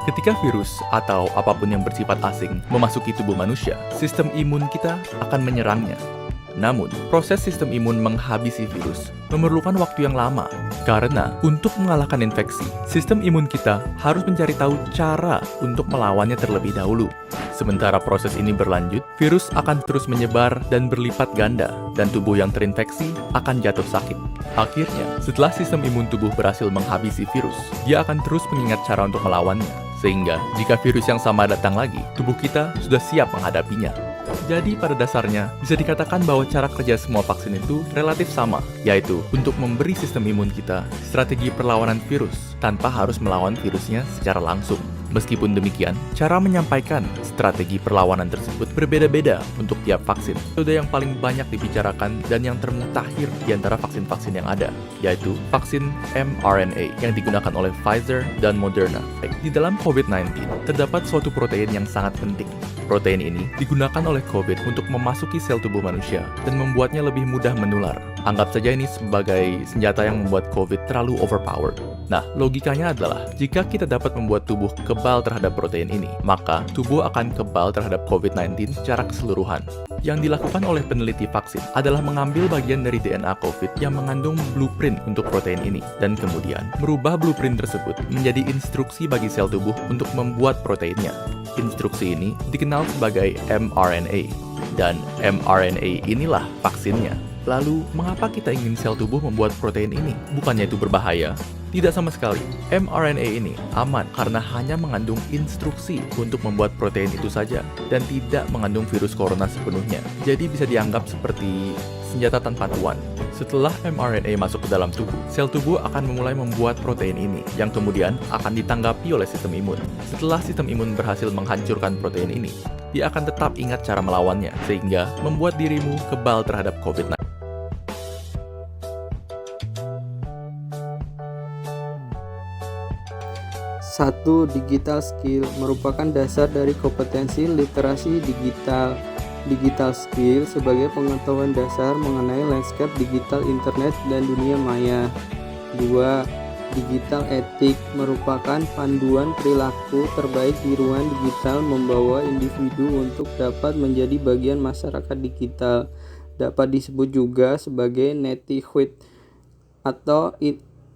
Ketika virus atau apapun yang bersifat asing memasuki tubuh manusia, sistem imun kita akan menyerangnya. Namun, proses sistem imun menghabisi virus memerlukan waktu yang lama. Karena untuk mengalahkan infeksi, sistem imun kita harus mencari tahu cara untuk melawannya terlebih dahulu. Sementara proses ini berlanjut, virus akan terus menyebar dan berlipat ganda, dan tubuh yang terinfeksi akan jatuh sakit. Akhirnya, setelah sistem imun tubuh berhasil menghabisi virus, dia akan terus mengingat cara untuk melawannya. Sehingga, jika virus yang sama datang lagi, tubuh kita sudah siap menghadapinya. Jadi pada dasarnya, bisa dikatakan bahwa cara kerja semua vaksin itu relatif sama, yaitu untuk memberi sistem imun kita strategi perlawanan virus tanpa harus melawan virusnya secara langsung. Meskipun demikian, cara menyampaikan strategi perlawanan tersebut berbeda-beda untuk tiap vaksin. Metode yang paling banyak dibicarakan dan yang termutakhir di antara vaksin-vaksin yang ada, yaitu vaksin mRNA yang digunakan oleh Pfizer dan Moderna. Di dalam COVID-19, terdapat suatu protein yang sangat penting. Protein ini digunakan oleh COVID untuk memasuki sel tubuh manusia dan membuatnya lebih mudah menular. Anggap saja ini sebagai senjata yang membuat COVID terlalu overpowered. Nah, logikanya adalah, jika kita dapat membuat tubuh kebal terhadap protein ini, maka tubuh akan kebal terhadap COVID-19 secara keseluruhan. Yang dilakukan oleh peneliti vaksin adalah mengambil bagian dari DNA COVID yang mengandung blueprint untuk protein ini, dan kemudian merubah blueprint tersebut menjadi instruksi bagi sel tubuh untuk membuat proteinnya. Instruksi ini dikenal sebagai mRNA, dan mRNA inilah vaksinnya. Lalu, mengapa kita ingin sel tubuh membuat protein ini? Bukannya itu berbahaya? Tidak sama sekali. mRNA ini aman karena hanya mengandung instruksi untuk membuat protein itu saja dan tidak mengandung virus corona sepenuhnya. Jadi bisa dianggap seperti senjata tanpa tuan. Setelah mRNA masuk ke dalam tubuh, sel tubuh akan memulai membuat protein ini yang kemudian akan ditanggapi oleh sistem imun. Setelah sistem imun berhasil menghancurkan protein ini, dia akan tetap ingat cara melawannya sehingga membuat dirimu kebal terhadap COVID-19. Satu, digital skill merupakan dasar dari kompetensi literasi digital. Digital skill sebagai pengetahuan dasar mengenai landscape digital internet dan dunia maya. 2. Digital etik merupakan panduan perilaku terbaik di ruang digital, membawa individu untuk dapat menjadi bagian masyarakat digital. Dapat disebut juga sebagai netiquette atau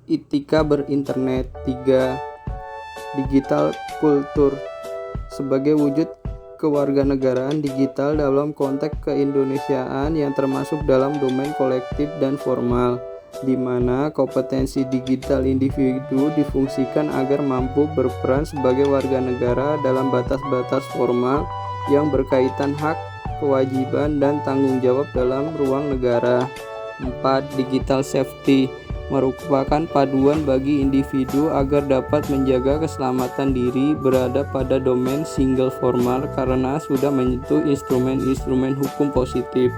etika berinternet. 3. Digital kultur sebagai wujud kewarganegaraan digital dalam konteks keindonesiaan yang termasuk dalam domain kolektif dan formal, di mana kompetensi digital individu difungsikan agar mampu berperan sebagai warga negara dalam batas-batas formal yang berkaitan hak, kewajiban, dan tanggung jawab dalam ruang negara. 4. Digital safety merupakan paduan bagi individu agar dapat menjaga keselamatan diri berada pada domain single formal karena sudah menyentuh instrumen-instrumen hukum positif.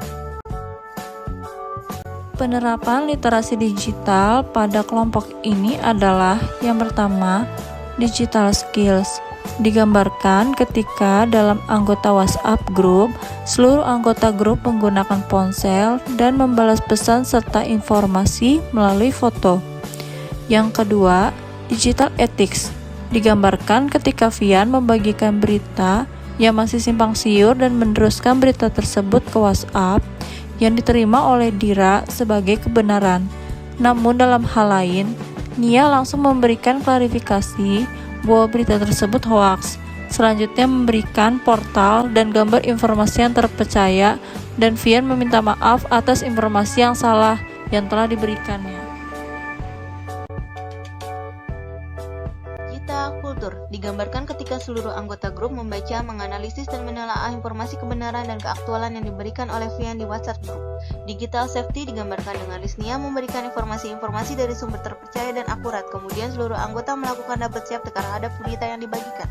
Penerapan literasi digital pada kelompok ini adalah yang pertama, digital skills. Digambarkan ketika dalam anggota WhatsApp group, seluruh anggota grup menggunakan ponsel dan membalas pesan serta informasi melalui foto. Yang kedua, digital ethics. Digambarkan ketika Vian membagikan berita yang masih simpang siur dan meneruskan berita tersebut ke WhatsApp yang diterima oleh Dira sebagai kebenaran. Namun dalam hal lain, Nia langsung memberikan klarifikasi bahwa berita tersebut hoaks. Selanjutnya memberikan portal dan gambar informasi yang terpercaya, dan Vian meminta maaf atas informasi yang salah yang telah diberikannya. Digital kultur digambarkan ketika seluruh anggota grup membaca, menganalisis, dan menelaah informasi kebenaran dan keaktualan yang diberikan oleh Vian di WhatsApp group. Digital safety digambarkan dengan Lisnia memberikan informasi-informasi dari sumber terpercaya dan akurat, kemudian seluruh anggota melakukan double check terhadap berita yang dibagikan.